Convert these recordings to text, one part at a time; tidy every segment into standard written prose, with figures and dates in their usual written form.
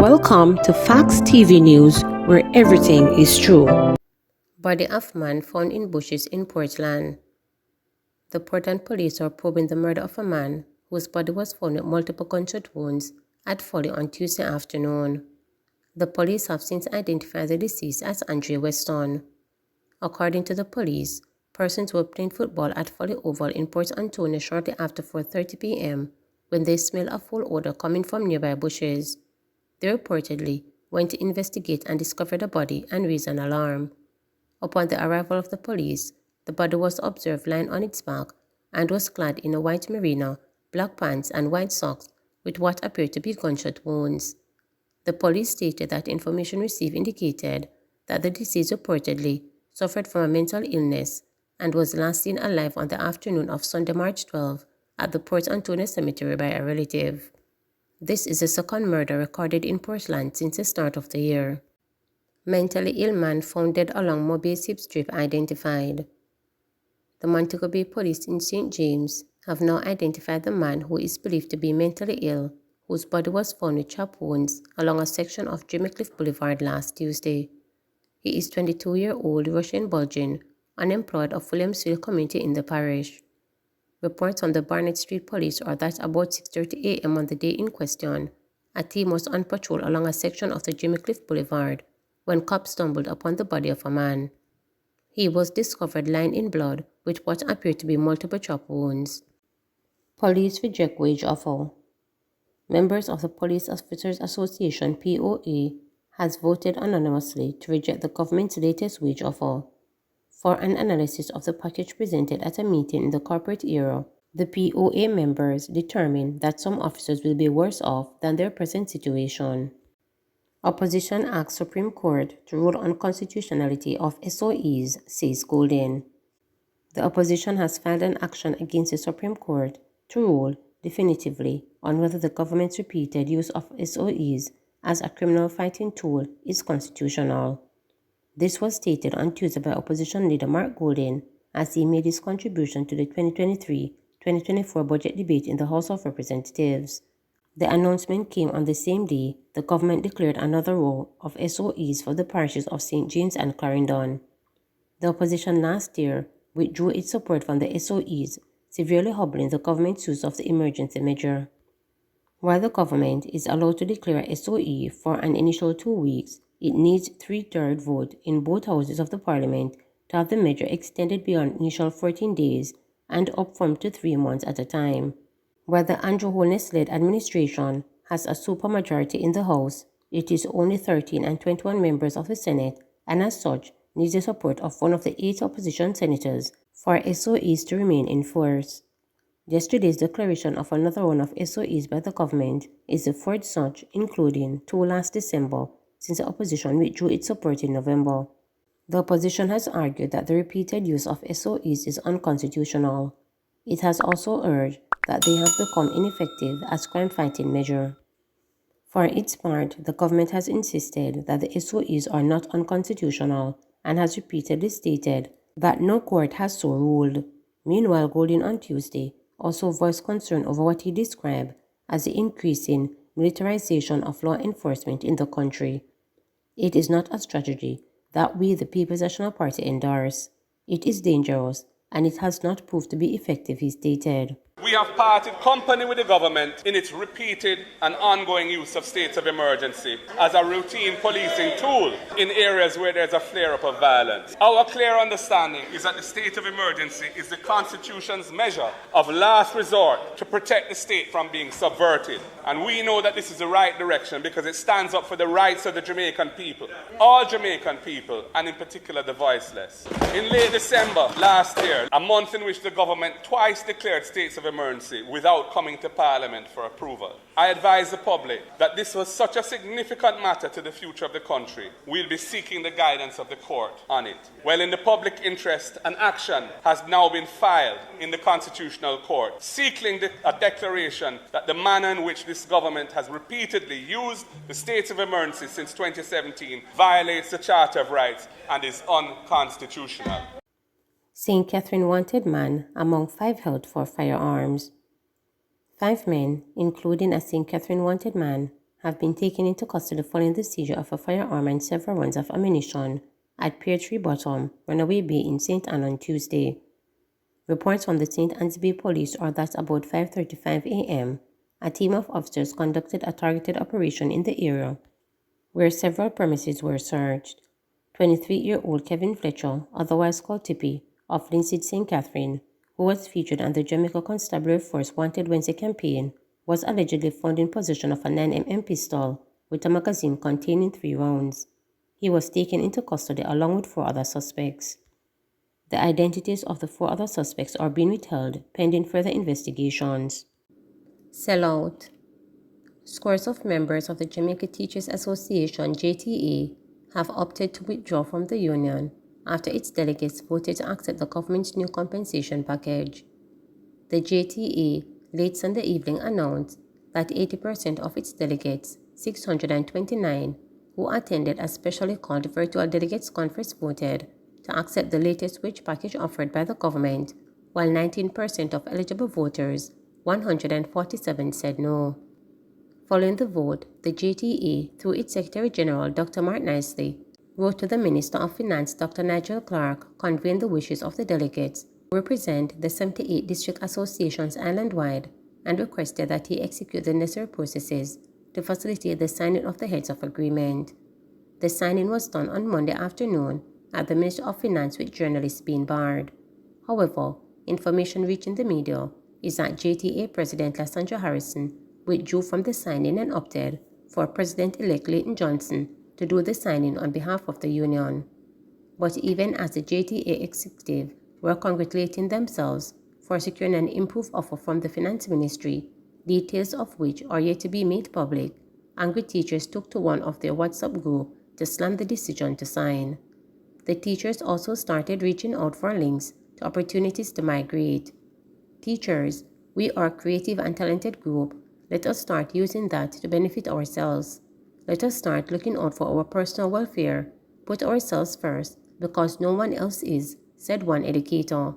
Welcome to Facts TV News, where everything is true. Body of man found in bushes in Portland. The Portland police are probing the murder of a man whose body was found with multiple gunshot wounds at Foley on Tuesday afternoon. The police have since identified the deceased as Andre Weston. According to the police, persons were playing football at Foley Oval in Port Antonio shortly after 4:30 p.m. when they smelled a foul odor coming from nearby bushes. They reportedly went to investigate and discovered the body and raised an alarm. Upon the arrival of the police, the body was observed lying on its back and was clad in a white merino, black pants, and white socks with what appeared to be gunshot wounds. The police stated that information received indicated that the deceased reportedly suffered from a mental illness and was last seen alive on the afternoon of Sunday, March 12, at the Port Antonio Cemetery by a relative. This is the second murder recorded in Portland since the start of the year. Mentally ill man found dead along Mobius Hip Strip identified. The Montego Bay police in St. James have now identified the man who is believed to be mentally ill, whose body was found with chop wounds along a section of Jamaica Boulevard last Tuesday. He is 22-year-old Russian Belgian, unemployed of Williamsville community in the parish. Reports from the Barnett Street Police are that about 6:30 a.m. on the day in question, a team was on patrol along a section of the Jamaica Boulevard when cops stumbled upon the body of a man. He was discovered lying in blood with what appeared to be multiple chop wounds. Police reject wage offer. Members of the Police Officers Association (POA) has voted anonymously to reject the government's latest wage offer. For an analysis of the package presented at a meeting in the corporate era, the POA members determined that some officers will be worse off than their present situation. Opposition asks Supreme Court to rule on constitutionality of SOEs, says Golden. The opposition has filed an action against the Supreme Court to rule definitively on whether the government's repeated use of SOEs as a criminal fighting tool is constitutional. This was stated on Tuesday by opposition leader Mark Golden as he made his contribution to the 2023-2024 budget debate in the House of Representatives. The announcement came on the same day the government declared another row of SOEs for the parishes of St. James and Clarendon. The opposition last year withdrew its support from the SOEs, severely hobbling the government's use of the emergency measure. While the government is allowed to declare a SOE for an initial 2 weeks, it needs 3/3 vote in both houses of the parliament to have the measure extended beyond initial 14 days and up from to 3 months at a time. While the Andrew Holness-led administration has a supermajority in the House, it is only 13 and 21 members of the Senate, and as such needs the support of one of the 8 opposition senators for SOEs to remain in force. Yesterday's declaration of another round of SOEs by the government is the fourth such, including 2 last December, since the opposition withdrew its support in November. The opposition has argued that the repeated use of SOEs is unconstitutional. It has also urged that they have become ineffective as crime-fighting measure. For its part, the government has insisted that the SOEs are not unconstitutional and has repeatedly stated that no court has so ruled. Meanwhile, Golden on Tuesday also voiced concern over what he described as the increasing militarization of law enforcement in the country. It is not a strategy that we, the People's National Party, endorse. It is dangerous, and it has not proved to be effective, he stated. We have parted company with the government in its repeated and ongoing use of states of emergency as a routine policing tool in areas where there's a flare-up of violence. Our clear understanding is that the state of emergency is the Constitution's measure of last resort to protect the state from being subverted. And we know that this is the right direction because it stands up for the rights of the Jamaican people, all Jamaican people, and in particular the voiceless. In late December last year, a month in which the government twice declared states of emergency without coming to Parliament for approval, I advise the public that this was such a significant matter to the future of the country. We'll be seeking the guidance of the court on it. Well, in the public interest, an action has now been filed in the Constitutional Court, seeking a declaration that the manner in which this government has repeatedly used the states of emergency since 2017 violates the Charter of Rights and is unconstitutional. St. Catherine wanted man among 5 held for firearms. 5 men, including a St. Catherine wanted man, have been taken into custody following the seizure of a firearm and several rounds of ammunition at Pier 3 Bottom, Runaway Bay in St. Ann on Tuesday. Reports from the St. Anne's Bay Police are that about 5:35 a.m., a team of officers conducted a targeted operation in the area, where several premises were searched. 23-year-old Kevin Fletcher, otherwise called Tippy, of Linseed St. Catherine, who was featured on the Jamaica Constabulary Force Wanted Wednesday campaign, was allegedly found in possession of a 9mm pistol with a magazine containing 3 rounds. He was taken into custody along with 4 other suspects. The identities of the 4 other suspects are being withheld pending further investigations. Sellout. Scores of members of the Jamaica Teachers Association (JTA) have opted to withdraw from the union after its delegates voted to accept the government's new compensation package. The JTA late Sunday evening announced that 80% of its delegates, 629, who attended a specially called virtual delegates conference voted to accept the latest wage package offered by the government, while 19% of eligible voters, 147, said no. Following the vote, the JTA, through its Secretary General Dr. Mark Nicely, wrote to the Minister of Finance Dr. Nigel Clark conveying the wishes of the delegates who represent the 78 district associations island-wide and requested that he execute the necessary processes to facilitate the signing of the heads of agreement. The signing was done on Monday afternoon at the Ministry of Finance with journalists being barred. However, information reaching the media is that JTA President Lysandra Harrison withdrew from the signing and opted for President-elect Leighton Johnson to do the signing on behalf of the union. But even as the JTA executive were congratulating themselves for securing an improved offer from the Finance Ministry, details of which are yet to be made public, angry teachers took to one of their WhatsApp group to slam the decision to sign. The teachers also started reaching out for links to opportunities to migrate. Teachers, we are a creative and talented group. Let us start using that to benefit ourselves. Let us start looking out for our personal welfare. Put ourselves first because no one else is, said one educator.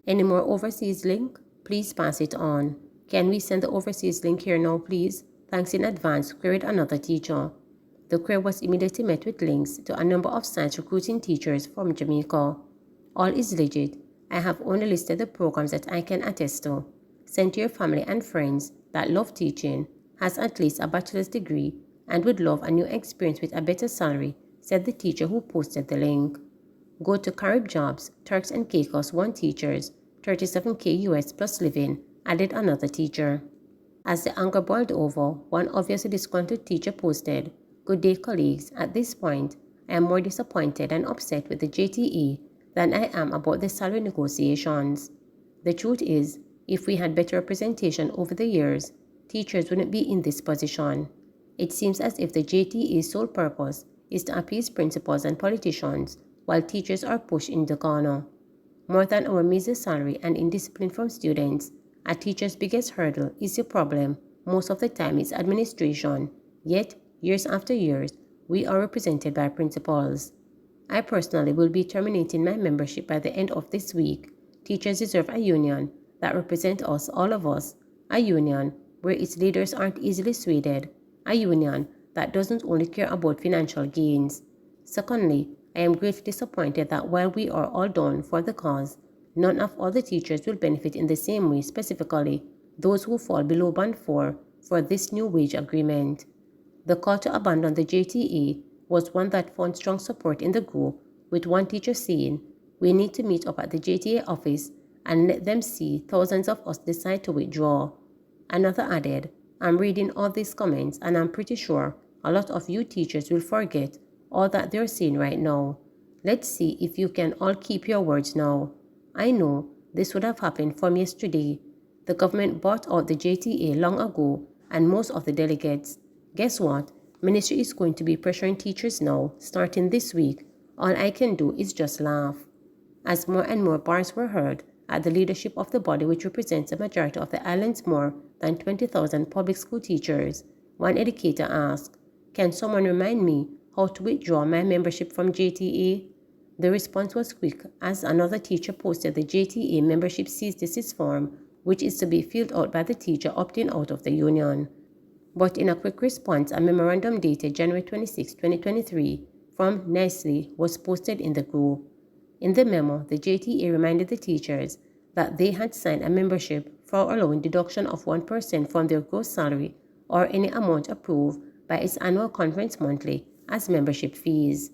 Any more overseas link? Please pass it on. Can we send the overseas link here now, please? Thanks in advance, queried another teacher. The query was immediately met with links to a number of sites recruiting teachers from Jamaica. All is legit. I have only listed the programs that I can attest to. Send to your family and friends that love teaching, has at least a bachelor's degree, and would love a new experience with a better salary, said the teacher who posted the link. Go to Carib Jobs, Turks and Caicos want teachers, $37K US plus living, added another teacher. As the anger boiled over, one obviously disgruntled teacher posted, "Good day, colleagues. At this point, I am more disappointed and upset with the JTE than I am about the salary negotiations. The truth is, if we had better representation over the years, teachers wouldn't be in this position. It seems as if the JTE's sole purpose is to appease principals and politicians while teachers are pushed in the corner. More than our measly salary and indiscipline from students, a teacher's biggest hurdle is the problem. Most of the time it's administration, yet years after years, we are represented by principals. I personally will be terminating my membership by the end of this week. Teachers deserve a union that represents us, all of us, a union where its leaders aren't easily swayed, a union that doesn't only care about financial gains. Secondly, I am greatly disappointed that while we are all done for the cause, none of all the teachers will benefit in the same way, specifically those who fall below Band 4 for this new wage agreement." The call to abandon the JTA was one that found strong support in the group, with one teacher saying, "We need to meet up at the JTA office and let them see thousands of us decide to withdraw." Another added, "I'm reading all these comments and I'm pretty sure a lot of you teachers will forget all that they're saying right now. Let's see if you can all keep your words now. I know this would have happened from yesterday. The government bought out the JTA long ago and most of the delegates. Guess what? Ministry is going to be pressuring teachers now, starting this week. All I can do is just laugh." As more and more bars were heard at the leadership of the body which represents the majority of the island's more than 20,000 public school teachers, one educator asked, "Can someone remind me how to withdraw my membership from JTA?" The response was quick as another teacher posted the JTA membership cease desist form, which is to be filled out by the teacher opting out of the union. But in a quick response, a memorandum dated January 26, 2023 from Nestle was posted in the group. In the memo, the JTA reminded the teachers that they had signed a membership for allowing deduction of 1% from their gross salary or any amount approved by its annual conference monthly as membership fees.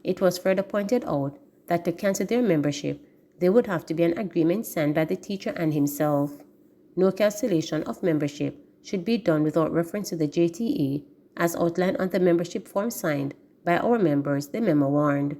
It was further pointed out that to cancel their membership, there would have to be an agreement signed by the teacher and himself. No cancellation of membership should be done without reference to the JTA, as outlined on the membership form signed by our members, the memo warned.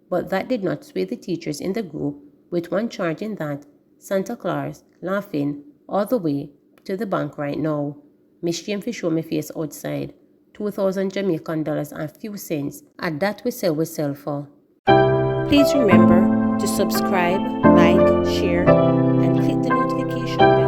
But that did not sway the teachers in the group, with one charging that Santa Claus laughing all the way to the bank right now. Miss Jane fi show me face outside. 2,000 Jamaican dollars and few cents. At that we sell for. Please remember to subscribe, like, share, and click the notification bell